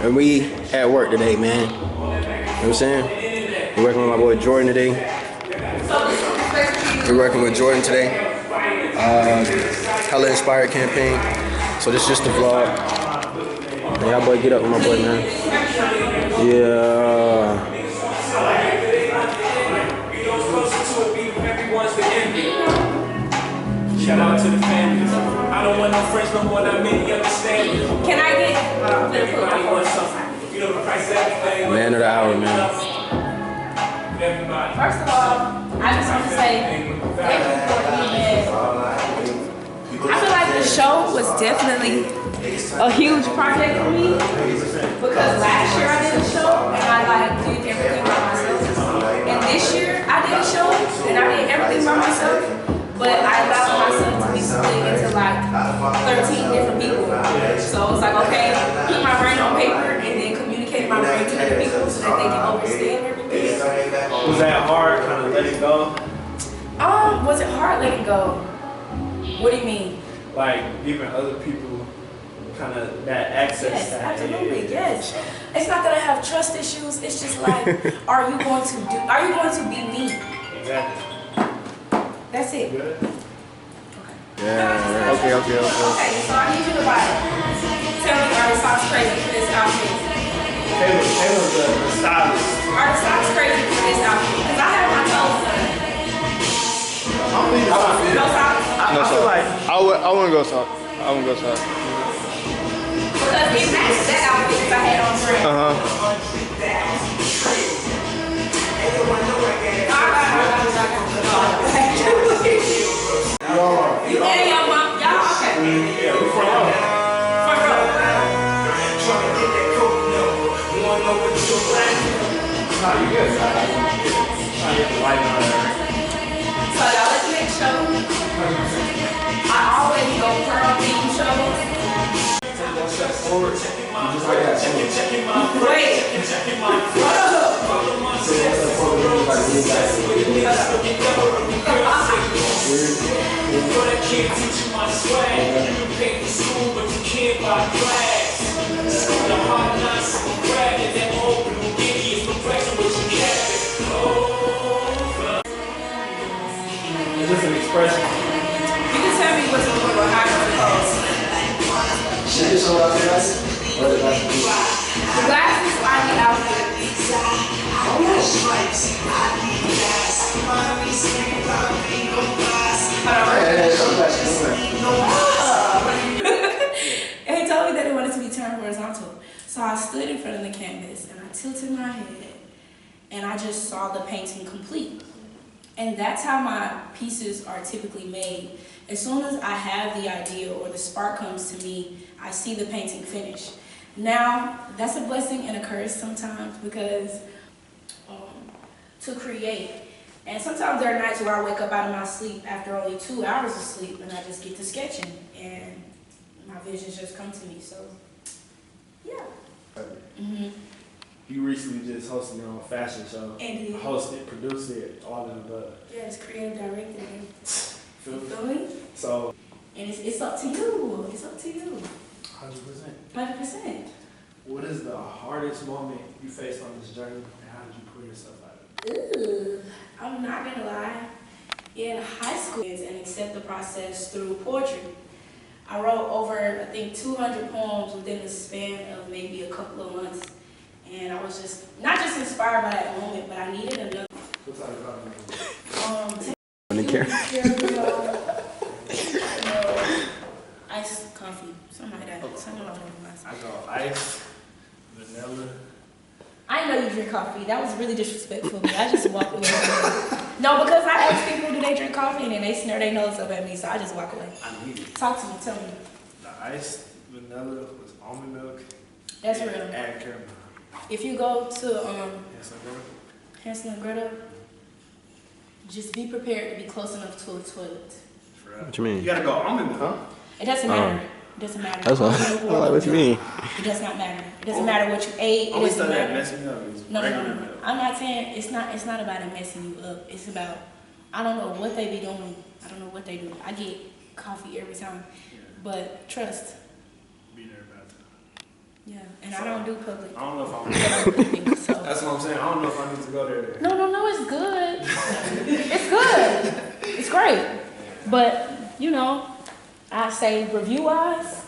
And we at work today, man. You know what I'm saying? We're working with my boy Jordan today. We're working with Jordan today. Hella Inspired campaign. So this is just the vlog. And y'all boy get up with my boy, man. Yeah. Shout out to the families. I don't want no friends no more, not many understand me. Can I get everybody wants something? You know the price of everything. Man of the hour, man. First of all, I just want to say thank you for being. I feel like the show was definitely a huge project for me because last year I did a show and I did everything by myself. And this year I did a show and I did everything by myself. But I allowed myself to be split into like 13 different people. So it's like, okay, put my brain on paper and then communicate my brain to other people so that they can understand everything. Was that hard, kind of letting go? Was it hard letting go? What do you mean? Like giving other people kind of that access. Yes, absolutely, yes. It's not that I have trust issues, it's just like, are you going to be me? Exactly. That's it. Good. Yeah. Okay. Okay, so I need you to tell me, are the socks crazy for this outfit? Taylor's the stylist. Are the socks crazy for this outfit? Because I have my toes done. No socks? No socks. I wouldn't go sock. I wouldn't go sock. Because it matches that outfit I had on dress. You and your mom, y'all okay? Yeah, we front row. Front row. Nah, you good. So y'all let me make show. I always go pearl theme shows. Wait. Can't teach you my swag. You can pay for school, but you can't buy class. The hard knocks of brag and that old blue giddy is perplexing what you get. It's just an expression. You can tell me what's going on behind the clothes. The glasses are the outfit. And he told me that he wanted to be turned horizontal. So I stood in front of the canvas and I tilted my head and I just saw the painting complete. And that's how my pieces are typically made. As soon as I have the idea or the spark comes to me, I see the painting finished. Now, that's a blessing and a curse sometimes because to create. And sometimes there are nights where I wake up out of my sleep after only 2 hours of sleep and I just get to sketching and my visions just come to me, so yeah. You recently just hosted your own fashion show. Indeed. Hosted, produced it, all of the above. Yes, creative director. Feel Feel me? So, And it's up to you. It's up to you. 100%. 100%. What is the hardest moment you faced on this journey, and how did you pull yourself out of it? Ooh, I'm not gonna lie. In high school, and accept the process through poetry. I wrote over, I think, 200 poems within the span of maybe a couple of months. And I was just, not just inspired by that moment, but I needed another. What type of Iced coffee, something like that. Something along those lines. I go ice, vanilla. I didn't know you drink coffee. That was really disrespectful of me. I just walked away. No, because I ask people, do they drink coffee? And then they snare their nose up at me, so I just walk away. I need it. Talk to me, tell me. The iced vanilla with almond milk. That's real. Add caramel. If you go to Yes, I do. Hansel and Gretel, just be prepared to be close enough to a toilet. What you mean? You gotta go almond milk, huh? It doesn't matter. It doesn't matter. That's what. I'm like, what you mean? It does not matter. It doesn't matter what you ate. It Always doesn't thought that matter. messed me up. It's No. regular milk. I'm not saying it's not about it messing you up. It's about, I don't know what they be doing. I don't know what they do. I get coffee every time. Yeah. But trust. Be there about time. Yeah, and I don't do public. I don't know if I'm. So. That's what I'm saying. I don't know if I need to go there. No, it's good. It's good. It's great. But, you know, I say review-wise,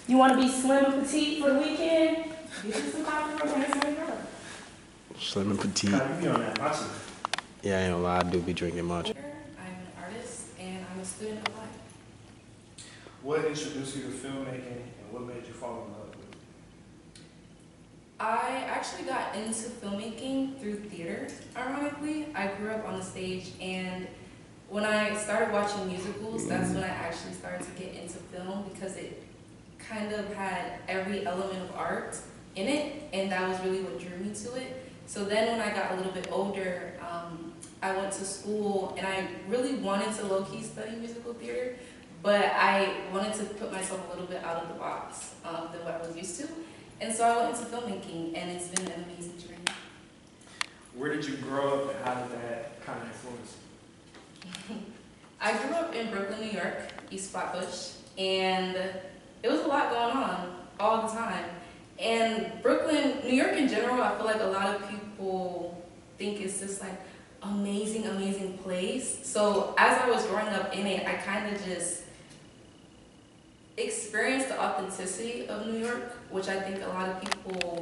you want to be slim and petite for the weekend, get you some coffee from Handsome Girl. Slim and petite. God, you be on that matcha. Yeah, I ain't gonna lie, I do be drinking much. I'm an artist and I'm a student of life. What introduced you to filmmaking and what made you fall in love with it? I actually got into filmmaking through theater, ironically. I grew up on the stage, and when I started watching musicals, that's when I actually started to get into film because it kind of had every element of art in it, and that was really what drew me to it. So then when I got a little bit older, I went to school, and I really wanted to low-key study musical theater, but I wanted to put myself a little bit out of the box than what I was used to. And so I went into filmmaking, and it's been an amazing journey. Where did you grow up and how did that kind of influence you? I grew up in Brooklyn, New York, East Flatbush, and it was a lot going on all the time. And Brooklyn, New York in general, I feel like a lot of people think it's this like amazing, amazing place. So as I was growing up in it, I kind of just experienced the authenticity of New York, which I think a lot of people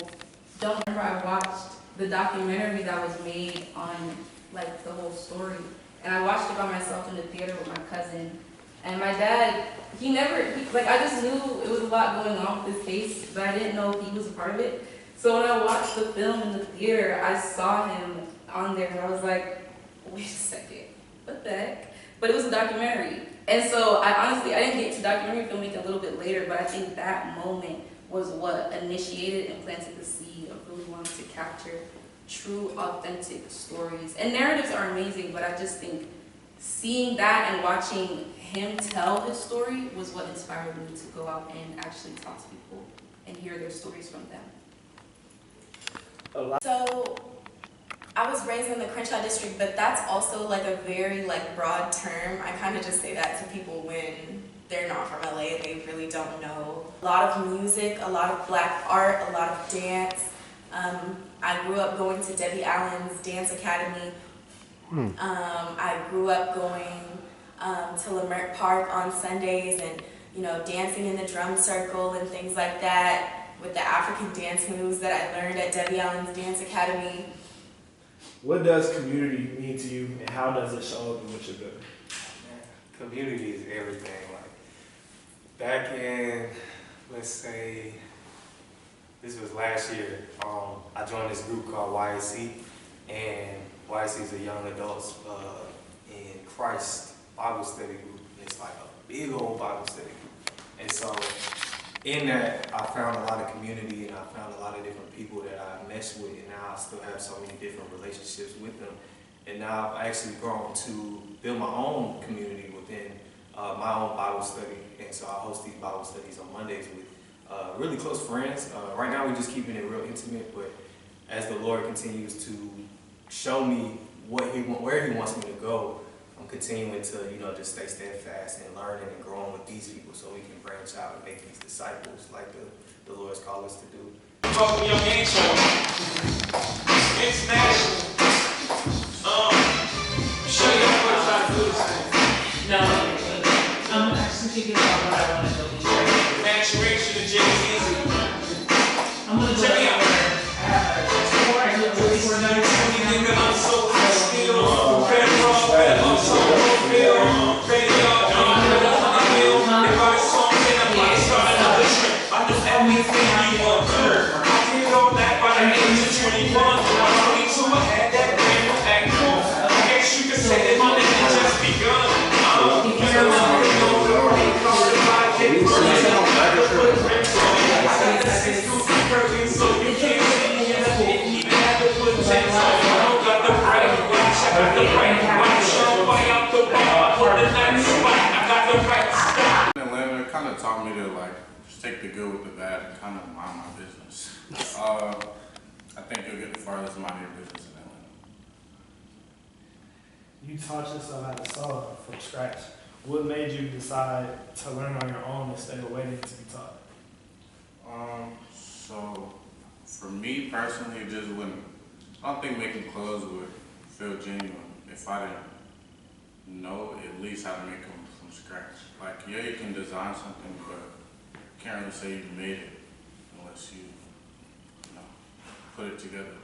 don't remember. I watched the documentary that was made on like the whole story, and I watched it by myself in the theater with my cousin. And my dad, I just knew it was a lot going on with his case, but I didn't know if he was a part of it. So when I watched the film in the theater, I saw him on there, and I was like, wait a second, what the heck? But it was a documentary. And so I didn't get to documentary filmmaking a little bit later, but I think that moment was what initiated and planted the seed of really wanting to capture true, authentic stories. And narratives are amazing, but I just think seeing that and watching him tell his story was what inspired me to go out and actually talk to people and hear their stories from them. So I was raised in the Crenshaw district, but that's also like a very like broad term. I kind of just say that to people when they're not from LA and they really don't know. A lot of music, a lot of black art, a lot of dance. I grew up going to Debbie Allen's Dance Academy. I grew up going to Leimert Park on Sundays and, you know, dancing in the drum circle and things like that with the African dance moves that I learned at Debbie Allen's Dance Academy. What does community mean to you and how does it show up in what you're doing? Community is everything. Like back in, let's say, this was last year, I joined this group called YSC, and YSC is a young adults in Christ Bible study group. It's like a big old Bible study group. And so in that, I found a lot of community and I found a lot of different people that I meshed with, and now I still have so many different relationships with them. And now I've actually grown to build my own community within my own Bible study. And so I host these Bible studies on Mondays with really close friends. Right now we're just keeping it real intimate, but as the Lord continues to show me where He wants me to go, I'm continuing to, just stay steadfast and learning and growing with these people so we can branch out and make these disciples like the Lord's called us to do. Welcome young intro. International. Show you how to do this thing. No, I'm actually thinking about what I want to do. Maturation of Jay-Z. I'm going to go Check me out. before I do it, before I do it. Nigga, I'm so still. Better rock, better hustle, feel. Better y'all, if I saw me, I'm about to start another trip. I do everything you want to. I did all that by the age of 21. By 22, I had that brand new act cool. I guess you could say that my nigga just begun. So you can't see me in the pit, even have to put checks on. I don't got the right one, check out the right one. Show way out the way, put the night spot. I got the right spot. Atlanta kind of taught me to like just take the good with the bad and kind of mind my business. I think you'll get the farthest mind your business in Atlanta. You taught yourself how to sew from scratch. What made you decide to learn on your own instead of waiting to be taught? me personally, it just wouldn't. I don't think making clothes would feel genuine if I didn't know at least how to make them from scratch. Like, yeah, you can design something, but you can't really say you made it unless you know, put it together.